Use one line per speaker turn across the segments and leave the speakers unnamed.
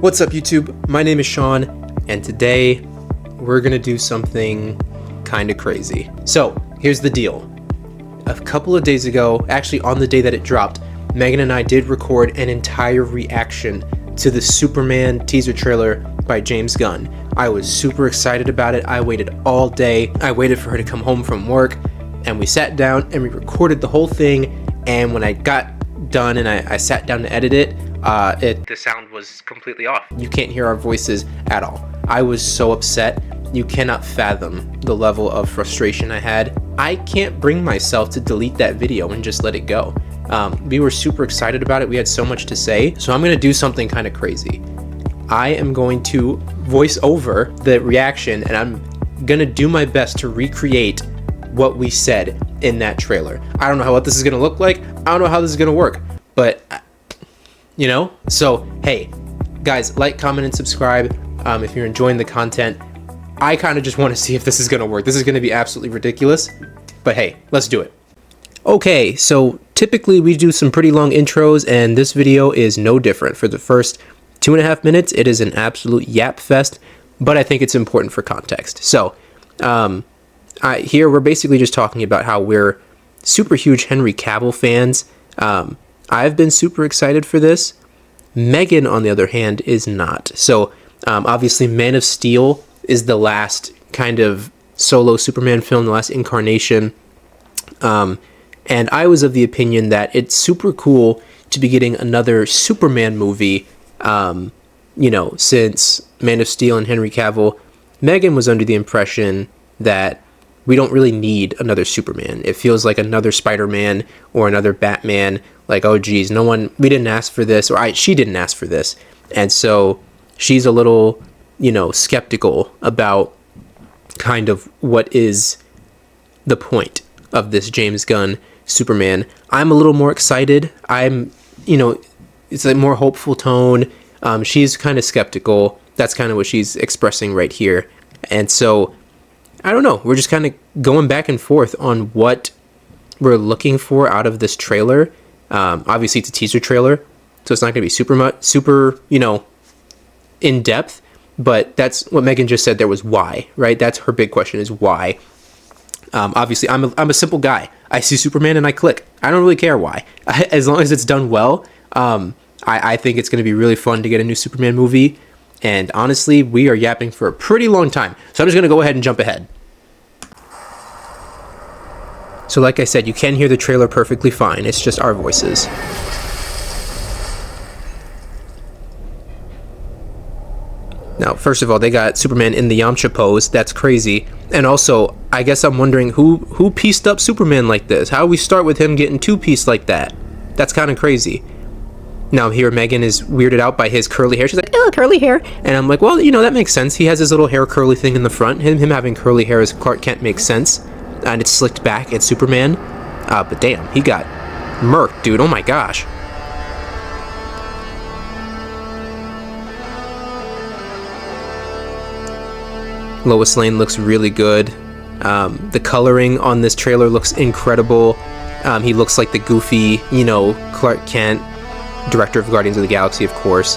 What's up, YouTube? My name is Sean, and today we're gonna do something kind of crazy. So here's the deal. A couple of days ago, actually on the day that it dropped, Megan and I did record an entire reaction to the Superman teaser trailer by James Gunn. I was super excited about it. I waited all day. I waited for her to come home from work, and we sat down and we recorded the whole thing. And when I got done and I sat down to edit it, the sound was completely off. You can't hear our voices at all. I was so upset. You cannot fathom the level of frustration I had. I can't bring myself to delete that video and just let it go. We were super excited about it. We had so much to say. So I'm gonna do something kind of crazy. I am going to voice over the reaction, and I'm gonna do my best to recreate what we said in that trailer. I don't know what this is gonna look like. I don't know how this is gonna work, but you know? So, hey, guys, like, comment, and subscribe if you're enjoying the content. I kind of just want to see if this is going to work. This is going to be absolutely ridiculous, but hey, let's do it. Okay, so typically we do some pretty long intros, and this video is no different. For the first 2.5 minutes, it is an absolute yap fest, but I think it's important for context. So, here we're basically just talking about how we're super huge Henry Cavill fans. I've been super excited for this. Megan, on the other hand, is not. So, obviously, Man of Steel is the last kind of solo Superman film, the last incarnation. And I was of the opinion that it's super cool to be getting another Superman movie, since Man of Steel and Henry Cavill. Megan was under the impression that we don't really need another Superman. It feels like another Spider-Man or another Batman. Like, oh geez, we didn't ask for this, or she didn't ask for this. And so she's a little, skeptical about kind of what is the point of this James Gunn Superman. I'm a little more excited. It's a more hopeful tone. She's kind of skeptical. That's kind of what she's expressing right here. And so, I don't know. We're just kind of going back and forth on what we're looking for out of this trailer. Obviously, it's a teaser trailer, so it's not going to be super, in depth. But that's what Megan just said. There was why, right? That's her big question: is why. Obviously, I'm a simple guy. I see Superman and I click. I don't really care why, as long as it's done well. I think it's going to be really fun to get a new Superman movie. And honestly, we are yapping for a pretty long time. So I'm just going to go ahead and jump ahead. So like I said, you can hear the trailer perfectly fine. It's just our voices. Now, first of all, they got Superman in the Yamcha pose. That's crazy. And also, I guess I'm wondering who pieced up Superman like this? How we start with him getting two-pieced like that? That's kind of crazy. Now here, Megan is weirded out by his curly hair. She's like, oh, curly hair. And I'm like, well, that makes sense. He has his little hair curly thing in the front. Him having curly hair as Clark Kent makes sense. And it's slicked back at Superman. But damn, he got murked, dude. Oh my gosh. Lois Lane looks really good. The coloring on this trailer looks incredible. He looks like the goofy, Clark Kent, director of Guardians of the Galaxy, of course.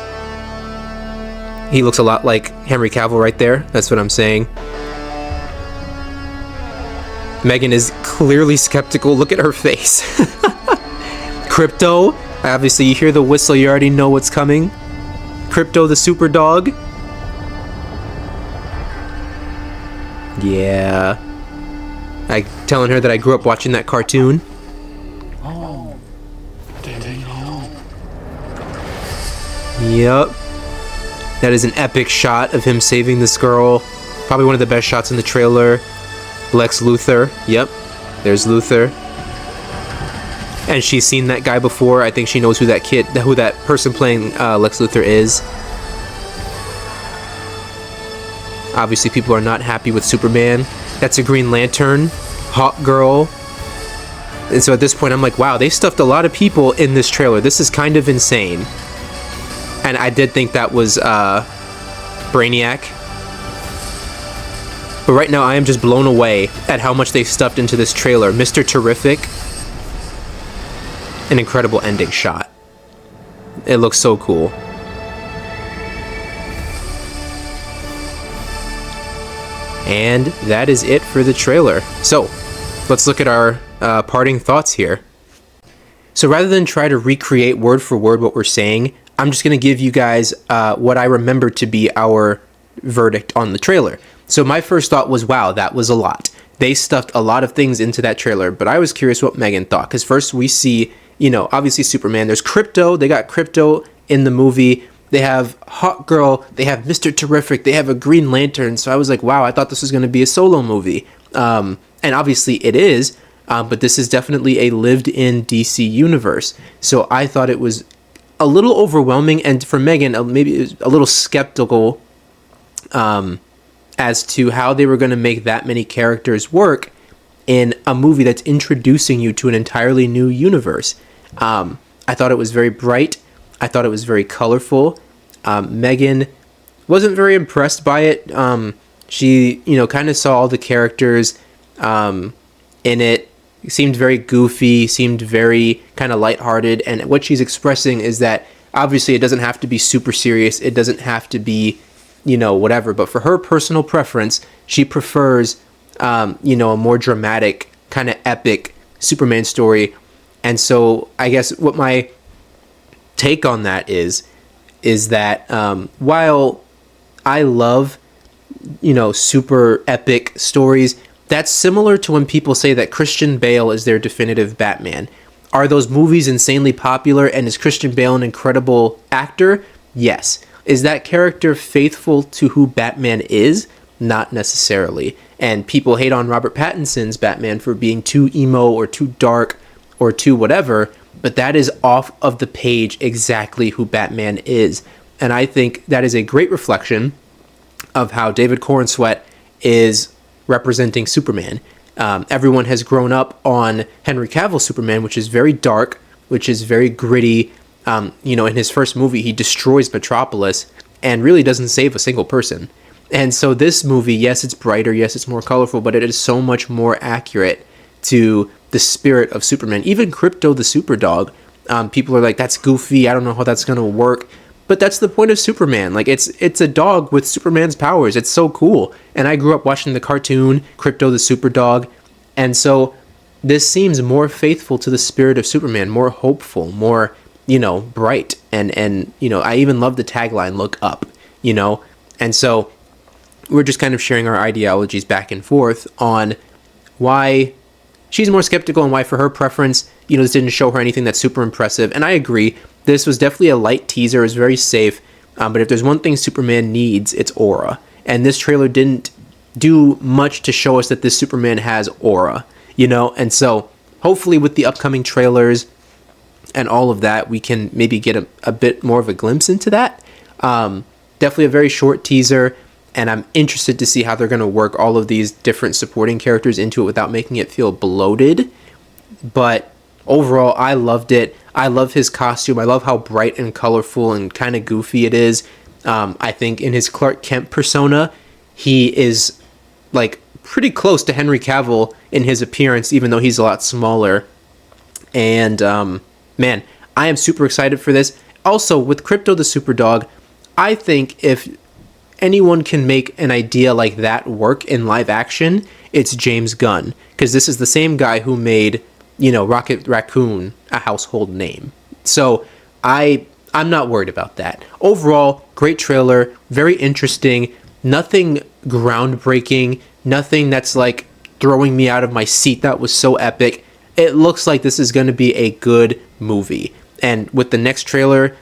He looks a lot like Henry Cavill right there. That's what I'm saying. Megan is clearly skeptical. Look at her face. Crypto. Obviously, you hear the whistle. You already know what's coming. Crypto the super dog. Yeah. I telling her that I grew up watching that cartoon.
Oh.
Yep. That is an epic shot of him saving this girl. Probably one of the best shots in the trailer. Lex Luthor. Yep. There's Luthor. And she's seen that guy before. I think she knows who that person playing Lex Luthor is. Obviously, people are not happy with Superman. That's a Green Lantern. Hawk Girl. And so at this point, I'm like, wow, they stuffed a lot of people in this trailer. This is kind of insane. And I did think that was Brainiac. But right now, I am just blown away at how much they stuffed into this trailer. Mr. Terrific. An incredible ending shot. It looks so cool. And that is it for the trailer. So let's look at our parting thoughts here. So rather than try to recreate word for word what we're saying, I'm just going to give you guys what I remember to be our verdict on the trailer. So my first thought was, wow, that was a lot. They stuffed a lot of things into that trailer, but I was curious what Megan thought. Because first we see, obviously Superman. There's Krypto. They got Krypto in the movie. They have Hawk Girl. They have Mr. Terrific. They have a Green Lantern. So I was like, wow, I thought this was going to be a solo movie. And obviously it is. But this is definitely a lived-in DC universe. So I thought it was a little overwhelming. And for Megan, maybe it was a little skeptical as to how they were going to make that many characters work in a movie that's introducing you to an entirely new universe. I thought it was very bright. I thought it was very colorful. Megan wasn't very impressed by it. She, kind of saw all the characters in it. Seemed very goofy, seemed very kind of lighthearted. And what she's expressing is that obviously it doesn't have to be super serious. It doesn't have to be whatever, but for her personal preference, she prefers, a more dramatic, kind of epic Superman story. And so I guess what my take on that is that while I love, super epic stories, that's similar to when people say that Christian Bale is their definitive Batman. Are those movies insanely popular, and is Christian Bale an incredible actor? Yes. Is that character faithful to who Batman is? Not necessarily. And people hate on Robert Pattinson's Batman for being too emo or too dark or too whatever, but that is off of the page exactly who Batman is. And I think that is a great reflection of how David Corenswet is representing Superman. Everyone has grown up on Henry Cavill's Superman, which is very dark, which is very gritty. In his first movie, he destroys Metropolis and really doesn't save a single person. And so this movie, yes, it's brighter, yes, it's more colorful, but it is so much more accurate to the spirit of Superman. Even Krypto the Superdog, people are like, that's goofy, I don't know how that's going to work. But that's the point of Superman. Like, it's a dog with Superman's powers. It's so cool. And I grew up watching the cartoon, Krypto the Superdog. And so this seems more faithful to the spirit of Superman, more hopeful, more bright, and I even love the tagline, look up, and so we're just kind of sharing our ideologies back and forth on why she's more skeptical and why for her preference, this didn't show her anything that's super impressive. And I agree, this was definitely a light teaser, it was very safe, but if there's one thing Superman needs, it's aura, and this trailer didn't do much to show us that this Superman has aura, and so hopefully with the upcoming trailers and all of that, we can maybe get a bit more of a glimpse into that. Definitely a very short teaser, and I'm interested to see how they're going to work all of these different supporting characters into it without making it feel bloated. But overall, I loved it. I love his costume. I love how bright and colorful and kind of goofy it is. I think in his Clark Kent persona, he is like pretty close to Henry Cavill in his appearance, even though he's a lot smaller. And man, I am super excited for this. Also, with Krypto the Superdog, I think if anyone can make an idea like that work in live action, it's James Gunn. Because this is the same guy who made, Rocket Raccoon a household name. So I'm not worried about that. Overall, great trailer, very interesting, nothing groundbreaking, nothing that's like throwing me out of my seat that was so epic. It looks like this is going to be a good movie. And with the next trailer,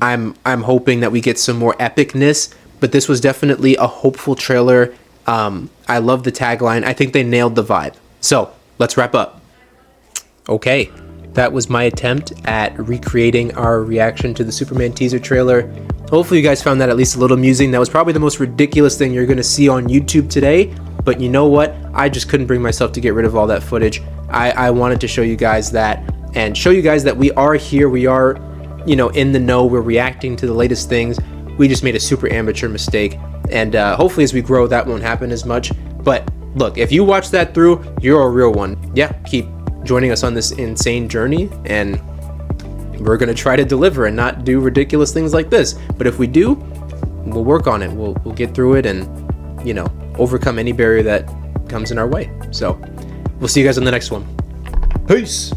I'm hoping that we get some more epicness, but this was definitely a hopeful trailer. I love the tagline. I think they nailed the vibe. So let's wrap up. Okay, that was my attempt at recreating our reaction to the Superman teaser trailer. Hopefully you guys found that at least a little amusing. That was probably the most ridiculous thing you're going to see on YouTube today. But you know what? I just couldn't bring myself to get rid of all that footage. I wanted to show you guys that and show you guys that we are here. We are, in the know. We're reacting to the latest things. We just made a super amateur mistake. And hopefully as we grow, that won't happen as much. But look, if you watch that through, you're a real one. Yeah, keep joining us on this insane journey. And we're going to try to deliver and not do ridiculous things like this. But if we do, we'll work on it. We'll get through it and overcome any barrier that comes in our way. So we'll see you guys on the next one. Peace.